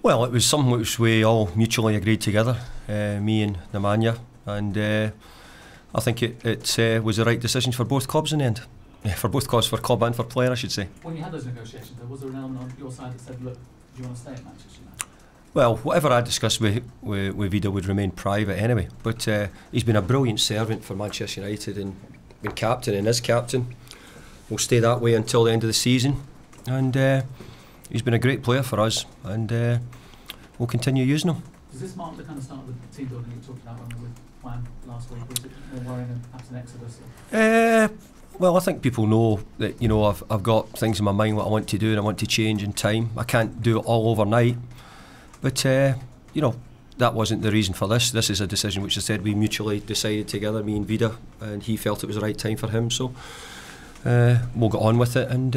Well, it was something which we all mutually agreed together, me and Nemanja, and I think it was the right decision for both clubs in the end. For both clubs, for club and for player, I should say. When you had those negotiations, was there an element on your side that said, look, do you want to stay at Manchester United? Well, whatever I discussed with Vida would remain private anyway, but he's been a brilliant servant for Manchester United and been captain and is captain. We'll stay that way until the end of the season, and he's been a great player for us, and we'll continue using him. Does this mark the kind of start of the team building you talked about with Juan last week? Was it more worrying than perhaps an exodus? Well, I think people know that, you know, I've got things in my mind what I want to do and I want to change in time. I can't do it all overnight, but you know, that wasn't the reason for this. This is a decision which I said we mutually decided together, me and Vida, and he felt it was the right time for him. So we'll get on with it and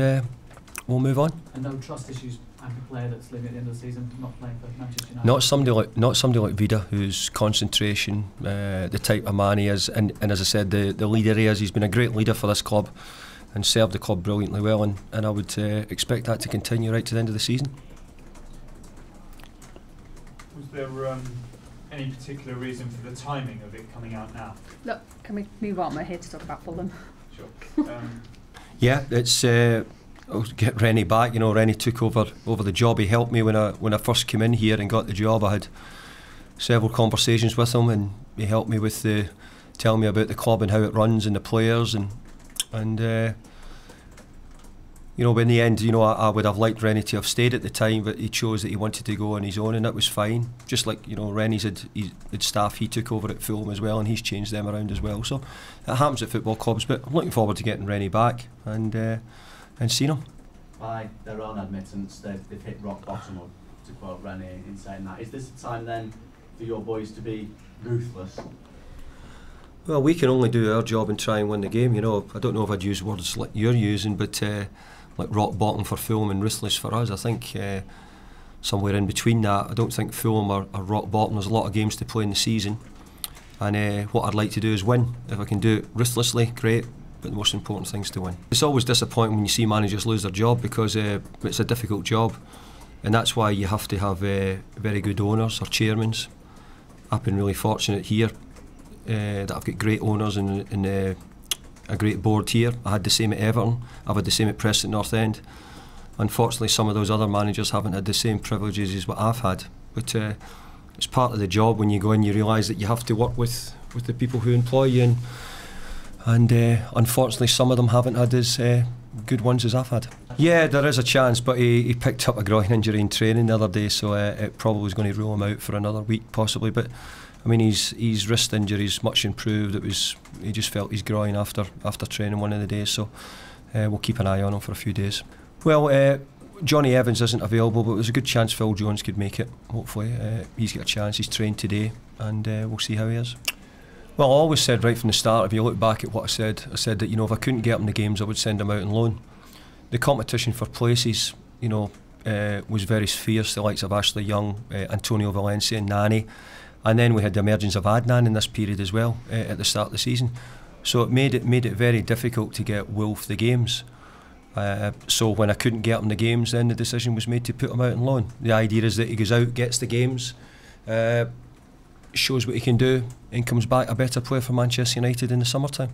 we'll move on. And no trust issues. I'm a player that's leaving at the end of the season, not playing for Manchester United. Not somebody like Vida, whose concentration, the type of man he is, and as I said, the leader he is. He's been a great leader for this club and served the club brilliantly well, and I would expect that to continue right to the end of the season. Was there any particular reason for the timing of it coming out now? Look, can we move on? We're here to talk about Fulham. Sure. Yeah, it's. I'll get Rennie back. You know, Rennie took over the job. He helped me when I first came in here and got the job. I had several conversations with him, and he helped me with telling me about the club and how it runs and the players, and you know, in the end, you know, I would have liked Rennie to have stayed at the time, but he chose that he wanted to go on his own, and that was fine. Just like, you know, Rennie's had staff he took over at Fulham as well, and he's changed them around as well. So it happens at football clubs, but I'm looking forward to getting Rennie back and seeing him. By their own admittance, they've hit rock bottom, or to quote Rennie in saying that. Is this a time then for your boys to be ruthless? Well, we can only do our job and try and win the game. You know, I don't know if I'd use words like you're using, but like rock bottom for Fulham and ruthless for us. I think somewhere in between that. I don't think Fulham are rock bottom. There's a lot of games to play in the season, and what I'd like to do is win. If I can do it ruthlessly, great. But the most important thing is to win. It's always disappointing when you see managers lose their job, because it's a difficult job, and that's why you have to have very good owners or chairmen. I've been really fortunate here that I've got great owners and a great board here. I had the same at Everton. I've had the same at Preston North End. Unfortunately, some of those other managers haven't had the same privileges as what I've had. But it's part of the job. When you go in, you realise that you have to work with the people who employ you, and unfortunately some of them haven't had as good ones as I've had. Yeah, there is a chance, but he picked up a groin injury in training the other day, so it probably was going to rule him out for another week possibly. But I mean, his wrist injury is much improved. He just felt his groin after training one of the days, so we'll keep an eye on him for a few days. Well, Johnny Evans isn't available, but there's a good chance Phil Jones could make it, hopefully. He's got a chance. He's trained today, and we'll see how he is. Well, I always said right from the start, if you look back at what I said that, you know, if I couldn't get him the games, I would send him out on loan. The competition for places, you know, was very fierce. The likes of Ashley Young, Antonio Valencia, and Nani, and then we had the emergence of Adnan in this period as well at the start of the season. So it made it very difficult to get Wolf the games. So when I couldn't get him the games, then the decision was made to put him out on loan. The idea is that he goes out, gets the games, shows what he can do, and comes back a better player for Manchester United in the summertime.